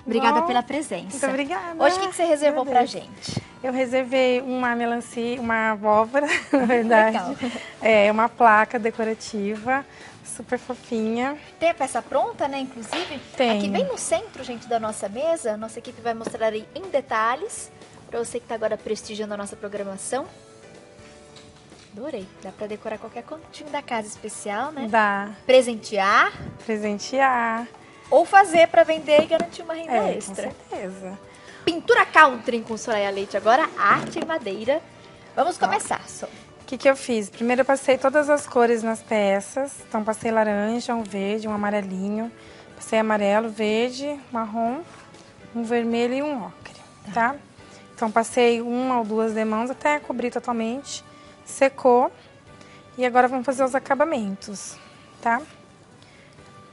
Obrigada pela presença. Muito obrigada. Hoje, o que você reservou pra gente? Eu reservei uma melancia, uma abóbora, na verdade. Legal. É uma placa decorativa, super fofinha. Tem a peça pronta, né, inclusive? Tem. Aqui bem no centro, gente, da nossa mesa, nossa equipe vai mostrar aí em detalhes, pra você que tá agora prestigiando a nossa programação. Adorei. Dá pra decorar qualquer cantinho da casa especial, né? Dá. Presentear. Ou fazer pra vender e garantir uma renda extra. Com certeza. Pintura country com Soraya Leite agora, arte em madeira. Vamos começar, Sol. O que eu fiz? Primeiro eu passei todas as cores nas peças. Então passei laranja, um verde, um amarelinho. Passei amarelo, verde, marrom, um vermelho e um ocre, tá? Então passei uma ou duas demãos até cobrir totalmente. Secou. E agora vamos fazer os acabamentos, tá?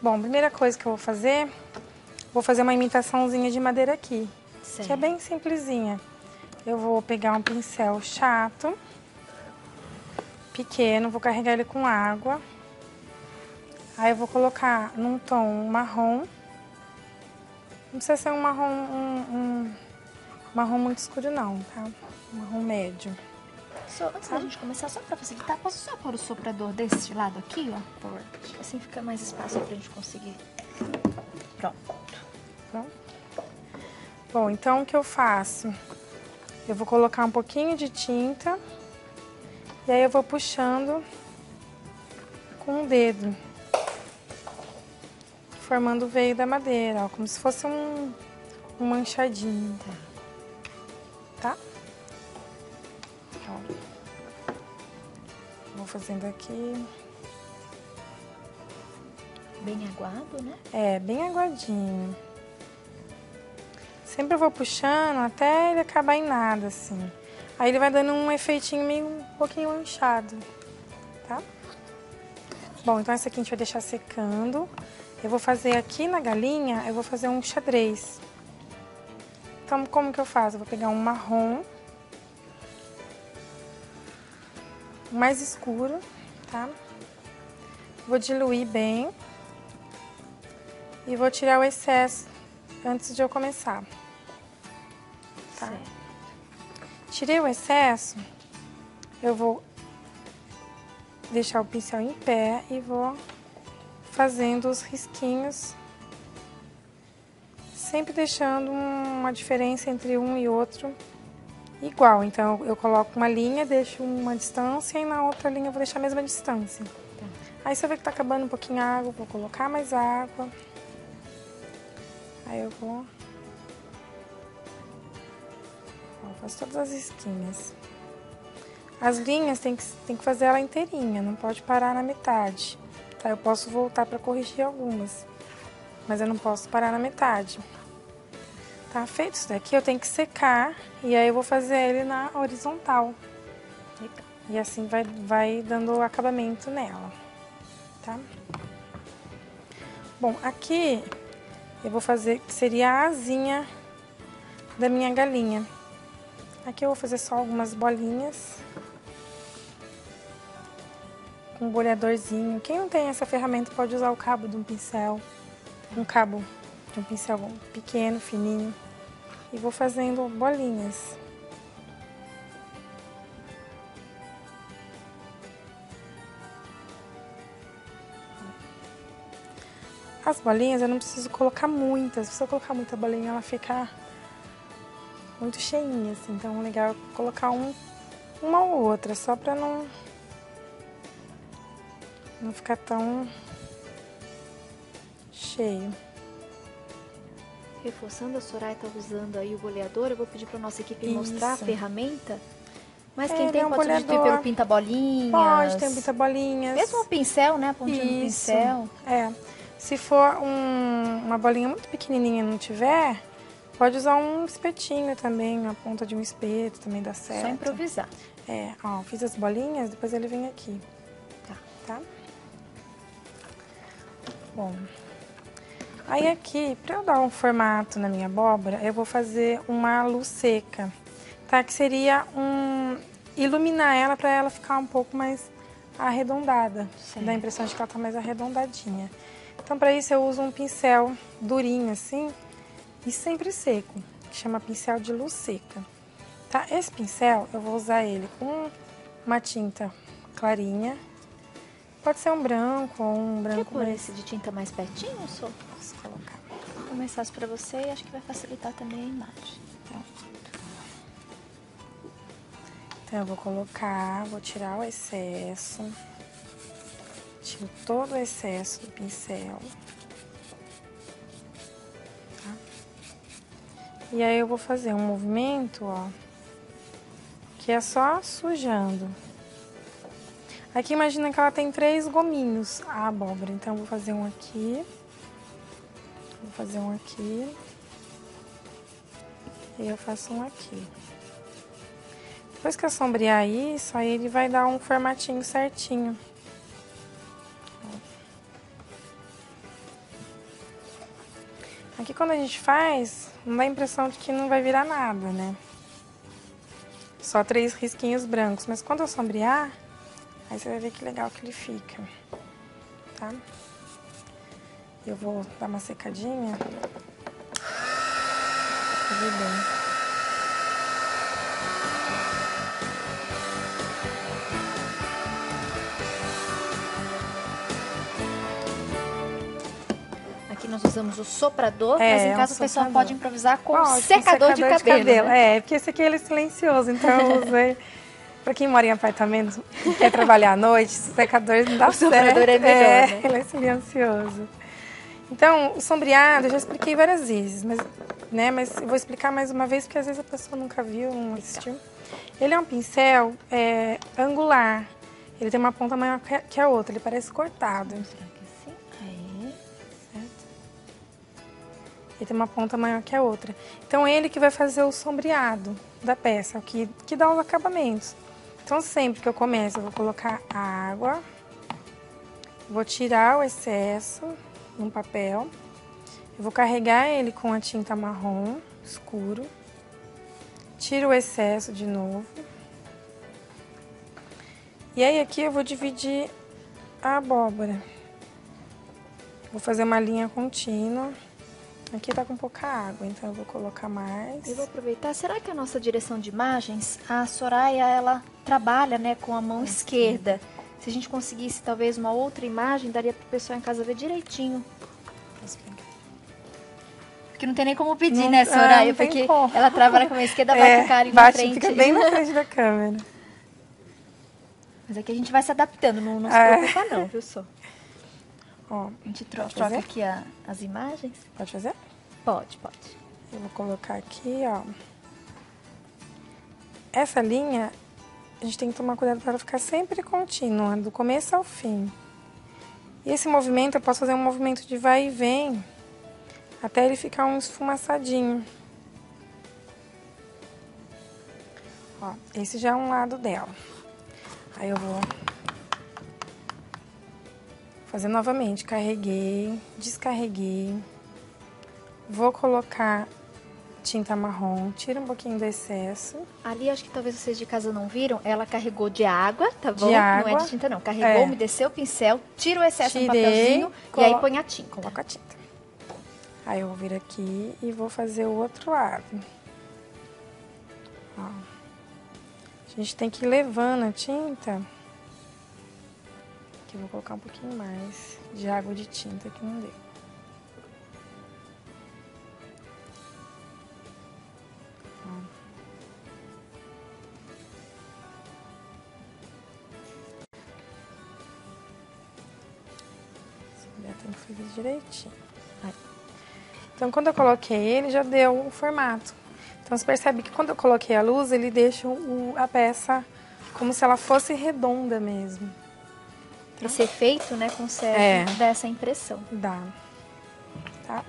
Bom, a primeira coisa que eu vou fazer uma imitaçãozinha de madeira aqui. Certo. Que é bem simplesinha. Eu vou pegar um pincel chato, pequeno, vou carregar ele com água. Aí eu vou colocar num tom marrom. Não precisa ser um marrom, marrom muito escuro não, tá? Um marrom médio. Antes da gente começar, só pra facilitar, posso só pôr o soprador desse lado aqui, ó? Pode. Assim fica mais espaço pra gente conseguir. Pronto. Pronto. Bom, então o que eu faço? Eu vou colocar um pouquinho de tinta e aí eu vou puxando com o dedo, formando o veio da madeira, ó, como se fosse um manchadinho, tá? Ó. Vou fazendo aqui. Bem aguado, né? É, bem aguadinho. Sempre eu vou puxando até ele acabar em nada, assim. Aí ele vai dando um efeitinho meio um pouquinho manchado, tá? Bom, então essa aqui a gente vai deixar secando. Eu vou fazer aqui na galinha, eu vou fazer um xadrez. Então, como que eu faço? Eu vou pegar um marrom mais escuro, tá? Vou diluir bem e vou tirar o excesso antes de eu começar. Tá? Certo. Tirei o excesso, eu vou deixar o pincel em pé e vou fazendo os risquinhos, sempre deixando uma diferença entre um e outro igual. Então eu coloco uma linha, deixo uma distância e na outra linha eu vou deixar a mesma distância. Aí você vê que tá acabando um pouquinho a água, vou colocar mais água. Aí eu vou... faço todas as risquinhas. As linhas tem que fazer ela inteirinha, não pode parar na metade. Tá? Eu posso voltar para corrigir algumas, mas eu não posso parar na metade. Tá feito isso daqui, eu tenho que secar e aí eu vou fazer ele na horizontal. E assim vai dando acabamento nela, tá? Bom, aqui eu vou fazer, que seria a asinha da minha galinha. Aqui eu vou fazer só algumas bolinhas. Com um boleadorzinho. Quem não tem essa ferramenta pode usar o cabo de um pincel. Um cabo de um pincel pequeno, fininho. E vou fazendo bolinhas. As bolinhas eu não preciso colocar muitas. Se eu colocar muita bolinha, ela fica muito cheinha, assim. Então é legal colocar uma ou outra, só pra não ficar tão cheio. Reforçando, a Soraya tá usando aí o boleador. Eu vou pedir pra nossa equipe Isso. mostrar a ferramenta. Mas quem Ele tem é um pode substituir boleador. pelo pinta-bolinhas. Pode, tem um pinta-bolinhas. Mesmo o pincel, né? A pontinha do Isso. pincel. É. Se for uma bolinha muito pequenininha e não tiver, pode usar um espetinho também, a ponta de um espeto também dá certo. Só improvisar. É, ó, fiz as bolinhas, depois ele vem aqui. Tá? Bom, aí aqui, pra eu dar um formato na minha abóbora, eu vou fazer uma luz seca, tá? Que seria iluminar ela pra ela ficar um pouco mais arredondada. Dá a impressão de que ela tá mais arredondadinha. Então, pra isso eu uso um pincel durinho assim, e sempre seco, que chama pincel de luz seca. Tá? Esse pincel, eu vou usar ele com uma tinta clarinha. Pode ser um branco ou um branco. Quer pôr esse de tinta mais pertinho, Sô? Posso colocar. Fica mais fácil pra você e acho que vai facilitar também a imagem. Então, eu vou colocar, vou tirar o excesso. Tiro todo o excesso do pincel. Tá? E aí, eu vou fazer um movimento, ó, que é só sujando. Aqui, imagina que ela tem 3 gominhos, a abóbora. Então, eu vou fazer um aqui. Vou fazer um aqui. E eu faço um aqui. Depois que eu sombrear isso, aí ele vai dar um formatinho certinho. Aqui quando a gente faz, não dá a impressão de que não vai virar nada, né? Só 3 risquinhos brancos. Mas quando eu sombrear, aí você vai ver que legal que ele fica, tá? Eu vou dar uma secadinha. Pra fazer bem. Nós usamos o soprador, mas em casa o pessoal soprador. pode improvisar com o secador de cabelo. Né? É, porque esse aqui ele é silencioso, então eu usei. Pra quem mora em apartamento e quer trabalhar à noite, o secador não dá certo. O soprador é melhor, né? Ele é silencioso. Então, o sombreado, eu já expliquei várias vezes, mas eu vou explicar mais uma vez, porque às vezes a pessoa nunca viu, não assistiu. Ele é um pincel angular. Ele tem uma ponta maior que a outra, ele parece cortado. Ele tem uma ponta maior que a outra. Então, ele que vai fazer o sombreado da peça, o que dá os acabamentos. Então, sempre que eu começo, eu vou colocar água, vou tirar o excesso num papel, eu vou carregar ele com a tinta marrom escuro, tiro o excesso de novo. E aí, aqui eu vou dividir a abóbora. Vou fazer uma linha contínua. Aqui tá com pouca água, então eu vou colocar mais. Eu vou aproveitar. Será que a nossa direção de imagens, a Soraya, ela trabalha, né, com a mão esquerda? Se a gente conseguisse talvez uma outra imagem, daria pro pessoal em casa ver direitinho. Porque não tem nem como pedir, né, Soraya? Porque ela trabalha com a mão esquerda, vai ficar ali na frente. Fica bem na frente da câmera. Mas aqui a gente vai se adaptando, não se preocupa não, viu, Sô? Ó, a gente troca aqui as imagens. Pode fazer? Pode. Eu vou colocar aqui, ó. Essa linha, a gente tem que tomar cuidado para ela ficar sempre contínua, do começo ao fim. E esse movimento, eu posso fazer um movimento de vai e vem, até ele ficar um esfumaçadinho. Ó, esse já é um lado dela. Aí eu vou fazer novamente, carreguei, descarreguei, vou colocar tinta marrom, tira um pouquinho do excesso. Ali, acho que talvez vocês de casa não viram, ela carregou de água, tá bom? De água. Não é de tinta não, carregou, umedeceu o pincel, tira o excesso no papelzinho e aí põe a tinta. Coloca a tinta. Aí eu vou vir aqui e vou fazer o outro lado. Ó. A gente tem que ir levando a tinta. Aqui eu vou colocar um pouquinho mais de água de tinta, que não deu. Tem que fazer direitinho. Aí. Então, quando eu coloquei ele, já deu o formato. Então, você percebe que quando eu coloquei a luz, ele deixa a peça como se ela fosse redonda mesmo. Esse efeito, né, consegue dar essa impressão. Dá. Tá?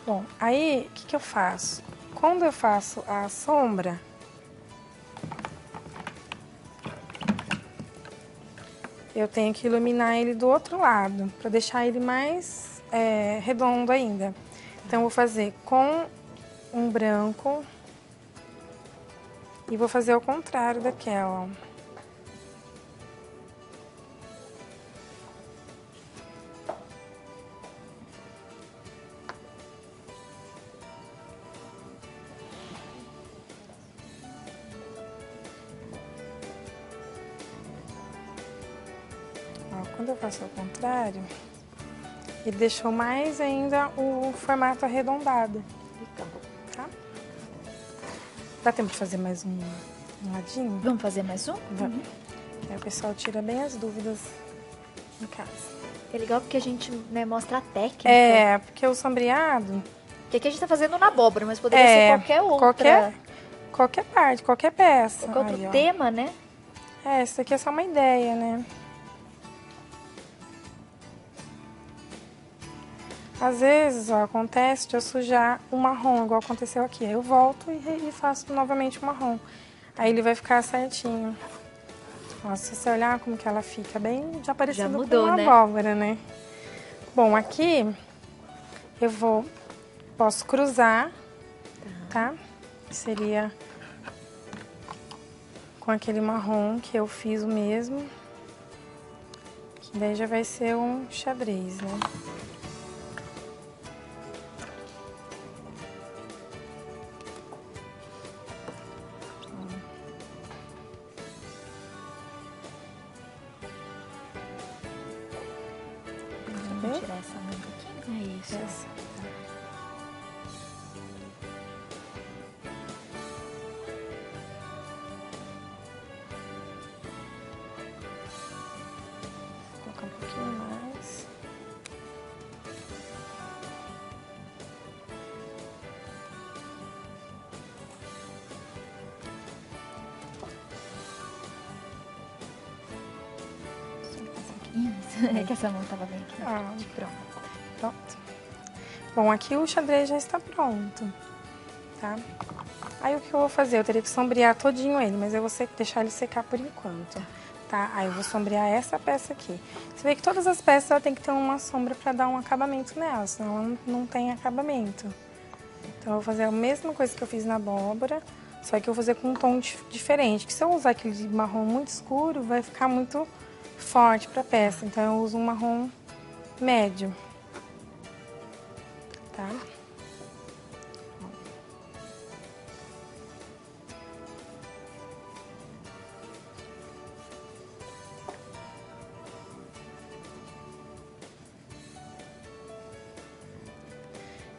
Bom, aí, o que eu faço? Quando eu faço a sombra, eu tenho que iluminar ele do outro lado, para deixar ele mais redondo ainda. Então, eu vou fazer com um branco e vou fazer ao contrário daquela, ó. Quando eu faço ao contrário, ele deixou mais ainda o formato arredondado. Legal. Tá? Dá tempo de fazer mais um ladinho? Vamos fazer mais um? Vamos. Aí o pessoal tira bem as dúvidas em casa. É legal porque a gente, né, mostra a técnica. É, porque o sombreado... Que aqui a gente tá fazendo na abóbora, mas poderia ser qualquer outra. Qualquer parte, qualquer peça. Qualquer outro Aí, ó. tema, né? É, isso aqui é só uma ideia, né? Às vezes, ó, acontece de eu sujar o marrom, igual aconteceu aqui. Aí eu volto e faço novamente o marrom. Aí ele vai ficar certinho. Ó, se você olhar como que ela fica bem, já parecendo Já mudou, com uma né? abóbora, né? Bom, aqui posso cruzar, tá? Seria com aquele marrom que eu fiz o mesmo. Que daí já vai ser um xadrez, né? Vamos tirar essa mão um pouquinho. É isso. Essa. Vou colocar um pouquinho mais. É que essa mão tava bem aqui na frente. Pronto. Bom, aqui o xadrez já está pronto, tá? Aí o que eu vou fazer? Eu teria que sombrear todinho ele, mas eu vou deixar ele secar por enquanto, tá? Aí eu vou sombrear essa peça aqui. Você vê que todas as peças ela tem que ter uma sombra para dar um acabamento nela, senão ela não tem acabamento. Então eu vou fazer a mesma coisa que eu fiz na abóbora, só que eu vou fazer com um tom diferente. Que se eu usar aquele marrom muito escuro, vai ficar muito forte para a peça. Então eu uso um marrom médio, tá?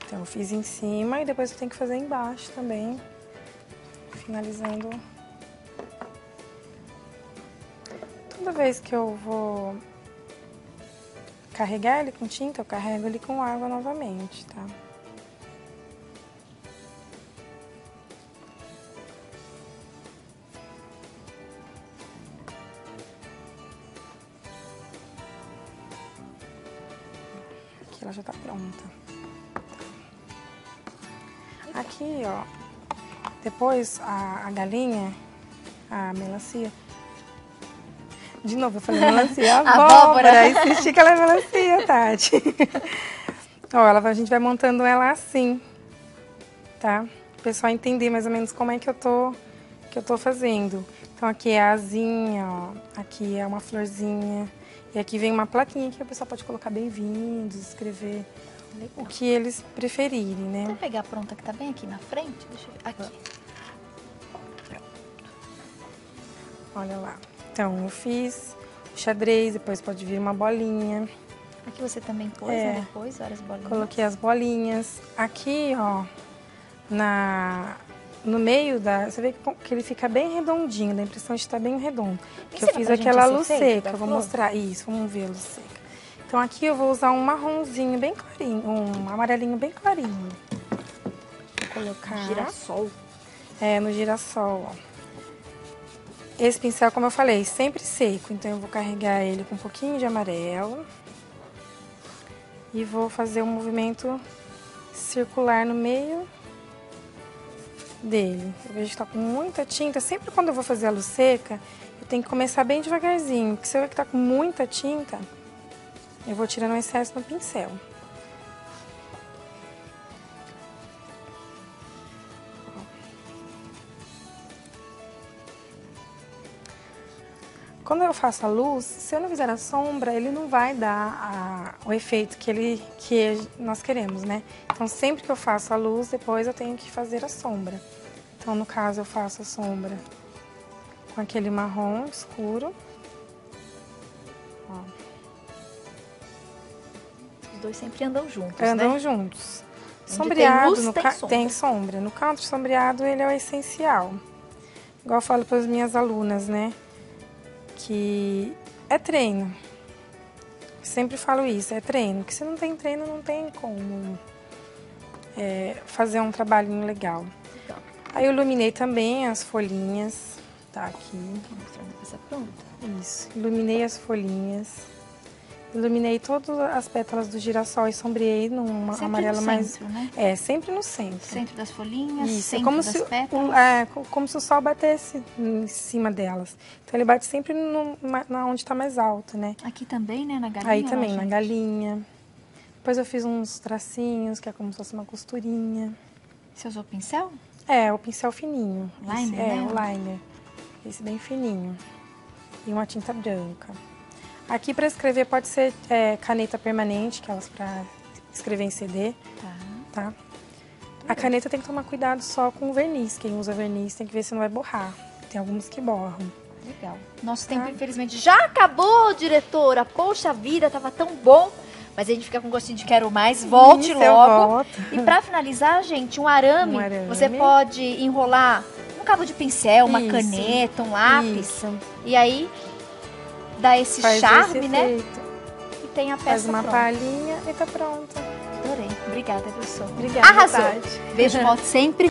Então eu fiz em cima e depois eu tenho que fazer embaixo também, finalizando. Toda vez que eu vou carregar ele com tinta, eu carrego ele com água novamente, tá? Aqui ela já tá pronta. Aqui, ó, depois a galinha, a melancia. De novo, eu falei melancia, abóbora. Insisti que ela é melancia, Tati. Ó, a gente vai montando ela assim, tá? O pessoal entender mais ou menos como é que eu tô fazendo. Então aqui é a asinha, ó, aqui é uma florzinha. E aqui vem uma plaquinha que o pessoal pode colocar bem-vindos, escrever o que eles preferirem, né? Vou pegar a pronta que tá bem aqui na frente. Deixa eu ver. Aqui. Olha lá. Então, eu fiz o xadrez, depois pode vir uma bolinha. Aqui você também pôs, né? Depois, várias bolinhas. Coloquei as bolinhas. Aqui, ó, no meio você vê que ele fica bem redondinho, dá a impressão de estar bem redondo. Que eu fiz aquela luz seca, eu vou mostrar. Isso, vamos ver a luz seca. Então, aqui eu vou usar um marronzinho bem clarinho, um amarelinho bem clarinho. Vou colocar... Girassol. É, no girassol, ó. Esse pincel, como eu falei, sempre seco, então eu vou carregar ele com um pouquinho de amarelo e vou fazer um movimento circular no meio dele. Eu vejo que tá com muita tinta, sempre quando eu vou fazer a luz seca, eu tenho que começar bem devagarzinho, porque se eu ver que tá com muita tinta, eu vou tirando o excesso no pincel. Quando eu faço a luz, se eu não fizer a sombra, ele não vai dar o efeito que nós queremos, né? Então, sempre que eu faço a luz, depois eu tenho que fazer a sombra. Então, no caso, eu faço a sombra com aquele marrom escuro. Ó. dois sempre andam juntos, Andam né? juntos. Onde Sombreado, tem luz, tem sombra. tem sombra. No canto sombreado, ele é o essencial. Igual eu falo para as minhas alunas, né? Que é treino. Sempre falo isso, é treino. Porque se não tem treino, não tem como fazer um trabalhinho legal. Legal. Aí eu iluminei também as folhinhas. Tá aqui. Vou mostrar uma coisa pronta. Isso. Iluminei as folhinhas. Iluminei todas as pétalas do girassol e sombreei num Sempre amarelo no mais... centro, né? Sempre no centro. Centro das folhinhas, Isso, centro como das se, pétalas. como se o sol batesse em cima delas. Então ele bate sempre onde está mais alto, né? Aqui também, né? Na galinha. Aí também, lá, na gente? galinha. Depois eu fiz uns tracinhos, que é como se fosse uma costurinha. Você usou pincel? O pincel fininho. Liner, Esse, né? o liner. Esse bem fininho. E uma tinta branca. Aqui para escrever pode ser caneta permanente, que é para escrever em CD. Tá? A caneta tem que tomar cuidado só com o verniz. Quem usa verniz tem que ver se não vai borrar. Tem alguns que borram. Legal. Nosso tempo, infelizmente, já acabou, diretora. Poxa vida, tava tão bom. Mas a gente fica com gostinho de quero mais. Volte Isso, eu logo. volto. E pra finalizar, gente, um arame. Você pode enrolar um cabo de pincel, uma Isso. caneta, um lápis. Isso. E aí dá esse Faz charme, esse né? efeito. E tem a peça Faz uma pronta. palhinha e tá pronta. Adorei. Obrigada, viu, Sô? Obrigada. Arrasou. Tati. Beijo, volte sempre.